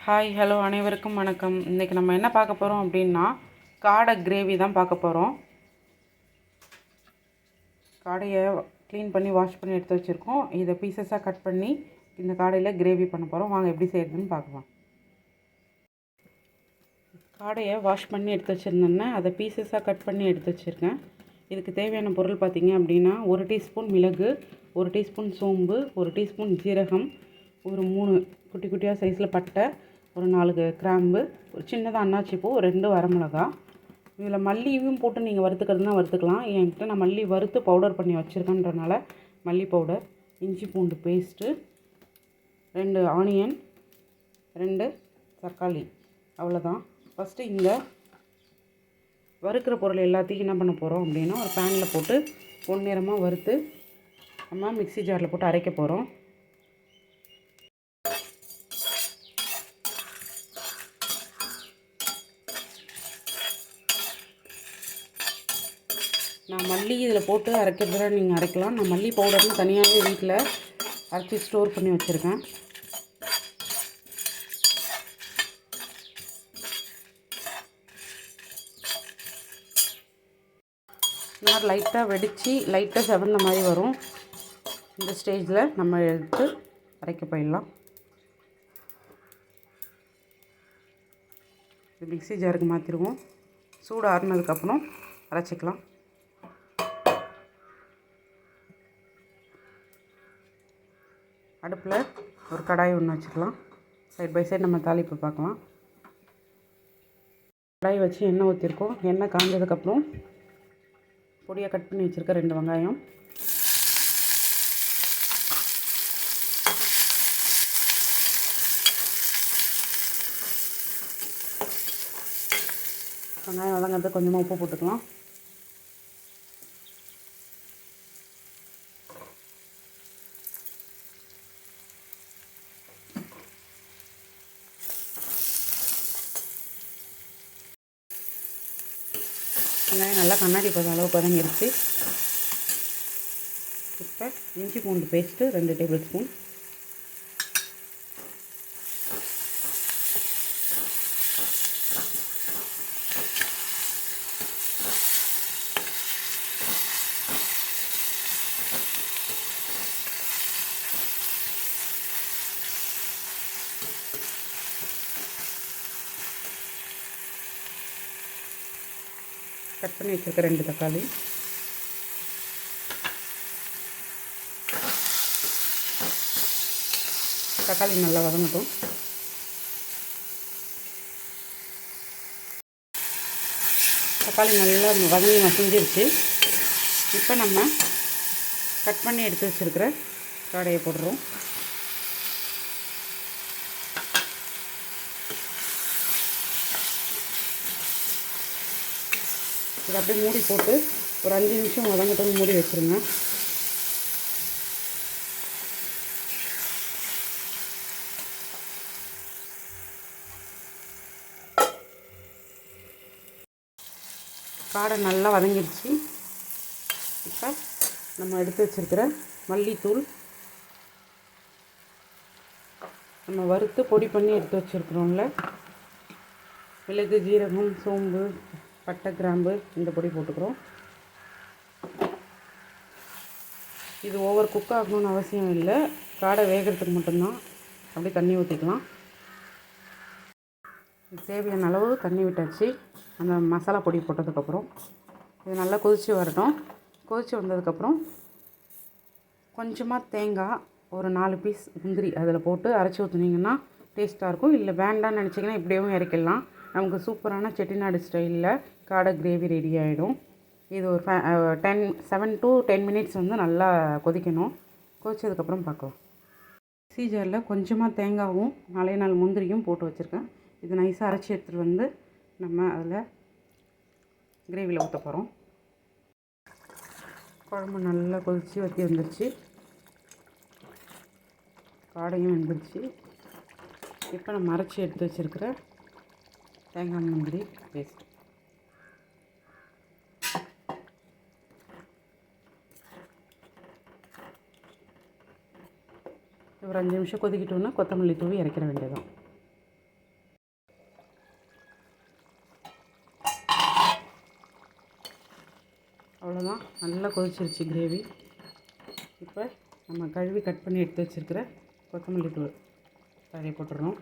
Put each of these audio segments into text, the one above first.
Hi hello அனைவருக்கும் வணக்கம். இன்றைக்கி நம்ம என்ன பார்க்க போகிறோம் அப்படின்னா காடை கிரேவி தான் பார்க்க போகிறோம். காடையை க்ளீன் பண்ணி வாஷ் பண்ணி எடுத்து வச்சுருக்கோம். இதை பீசஸாக கட் பண்ணி இந்த காடையில் கிரேவி பண்ண போகிறோம். வாங்க எப்படி செய்கிறதுன்னு பார்க்கலாம். காடையை வாஷ் பண்ணி எடுத்து வச்சுருந்தேன்னா அதை பீசஸாக கட் பண்ணி எடுத்து வச்சுருக்கேன். இதுக்கு தேவையான பொருள் பார்த்திங்க அப்படின்னா 1 டீஸ்பூன் மிளகு, 1 டீஸ்பூன் சோம்பு, 1 டீஸ்பூன் ஜீரகம், ஒரு 3 குட்டி குட்டியாக சைஸில் பட்டை, ஒரு 4 கிராம்பு, ஒரு சின்னதாக அன்னாச்சி பூ, 2 வரமிளகா. இதில் மல்லியும் போட்டு நீங்கள் வறுத்துக்கிறதுனா வறுத்துக்கலாம். என்கிட்ட நான் மல்லி வறுத்து பவுடர் பண்ணி வச்சுருக்கேன்றனால மல்லி பவுடர், இஞ்சி பூண்டு பேஸ்ட்டு, 2 ஆனியன், 2 தக்காளி, அவ்வளோதான். ஃபஸ்ட்டு இந்த வறுக்கிற பொருள் எல்லாத்தையும் என்ன பண்ண போகிறோம் அப்படின்னா ஒரு பேனில் போட்டு பொன்னிறமாக வறுத்து நம்ம மிக்ஸி ஜாரில் போட்டு அரைக்க போகிறோம். நான் மல்லி இதில் போட்டு அரைக்கிறதுல நீங்கள் அரைக்கலாம். நான் மல்லி பவுடர்னு தனியாகவே வீட்டில் அரைச்சி ஸ்டோர் பண்ணி வச்சுருக்கேன். இந்த மாதிரி லைட்டாக வெடித்து லைட்டாக செவந்த மாதிரி வரும். இந்த ஸ்டேஜில் நம்ம எடுத்து அரைக்க போயிடலாம். மிக்ஸி ஜாருக்கு மாற்றிடுவோம். சூடு ஆறுனதுக்கப்புறம் அரைச்சிக்கலாம். அடுப்பில் ஒரு கடாய் ஒன்று வச்சுக்கலாம். சைட் பை சைடு நம்ம தாளிப்பு பார்க்கலாம். கடாய் வச்சு எண்ணெய் ஊற்றிருக்கோம். எண்ணெய் காஞ்சதுக்கப்புறம் பொடியாக கட் பண்ணி வச்சுருக்க 2 வெங்காயம், வெங்காயம் வதங்கிறது கொஞ்சமாக உப்பு போட்டுக்கலாம். வெங்காயம் நல்லா கண்ணாடி பதம் அளவுக்கு வதங்கிடுச்சு. இப்போ இஞ்சி பூண்டு பேஸ்ட்டு 2 டேபிள் ஸ்பூன், கட் பண்ணி வச்சுருக்க 2 தக்காளி, தக்காளி நல்லா வதங்கட்டும். தக்காளி நல்லா வதங்கி மசிஞ்சிருச்சு. இப்போ நம்ம கட் பண்ணி எடுத்து வச்சுருக்கிற காடையை போடுறோம். இதை அப்படியே மூடி போட்டு ஒரு 5 நிமிஷம் வதங்கட்டும் மூடி வச்சுருங்க. காடை நல்லா வதங்கிடுச்சு. இப்போ நம்ம எடுத்து வச்சுருக்கிற மல்லித்தூள், நம்ம வறுத்து பொடி பண்ணி எடுத்து வச்சுருக்குறோம்ல மிளகு, ஜீரகம், சோம்பு, பட்டை, கிராம்பு, இந்த பொடி போட்டுக்கிறோம். இது ஓவர் குக் ஆகணும்னு அவசியம் இல்லை. காடை வேகிறதுக்கு மட்டும்தான். அப்படியே தண்ணி ஊற்றிக்கலாம். தேவையான அளவு தண்ணி விட்டாச்சு. அந்த மசாலா பொடி போட்டதுக்கப்புறம் இது நல்லா கொதித்து வரட்டும். கொதித்து வந்ததுக்கப்புறம் கொஞ்சமாக தேங்காய், ஒரு 4 பீஸ் முந்திரி அதில் போட்டு அரைச்சி ஊற்றுனீங்கன்னா டேஸ்ட்டாக இருக்கும். இல்லை வேண்டான்னு நினச்சிங்கன்னா இப்படியும் இறக்கிடலாம். நமக்கு சூப்பரான செட்டிநாடு ஸ்டைலில் காடை கிரேவி ரெடி ஆகிடும். இது ஒரு 7 to 10 மினிட்ஸ் வந்து நல்லா கொதிக்கணும். கொதிச்சதுக்கப்புறம் பார்க்கலாம். மிக்ஸி ஜாரில் கொஞ்சமாக தேங்காயும் 4 முந்திரியும் போட்டு வச்சுருக்கேன். இது நைஸாக அரைச்சி எடுத்துகிட்டு வந்து நம்ம அதில் கிரேவியில் ஊற்ற போகிறோம். குழம்பு நல்லா கொதித்து வற்றி வந்துருச்சு. காடையும் வந்துருச்சு. இப்போ நம்ம அரைச்சி எடுத்து வச்சுருக்கிற தேங்காய் முந்திரி பேஸ்ட் ஒரு 5 நிமிஷம் கொதிக்கிட்டோன்னா கொத்தமல்லி தூவி இறக்கிற வேண்டியதான். அவ்வளோதான், நல்லா கொதிச்சிருச்சு கிரேவி. இப்போ நம்ம கழுவி கட் பண்ணி எடுத்து வச்சுருக்கிற கொத்தமல்லி தூள் தழையை போட்டுடுறோம்.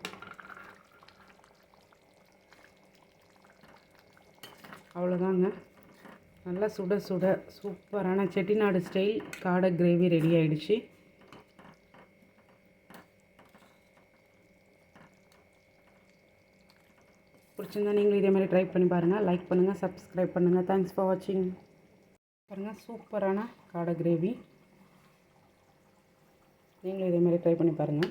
அவ்வளோதாங்க, நல்லா சுட சுட சூப்பரான செட்டிநாடு ஸ்டைல் காடை கிரேவி ரெடி ஆகிடுச்சு. பிடிச்சிருந்தா நீங்களும் இதே மாதிரி ட்ரை பண்ணி பாருங்கள். லைக் பண்ணுங்கள், சப்ஸ்கிரைப் பண்ணுங்கள். தேங்க்ஸ் ஃபார் வாட்சிங். பாருங்கள், சூப்பரான காடை கிரேவி. நீங்களும் இதே மாதிரி ட்ரை பண்ணி பாருங்கள்.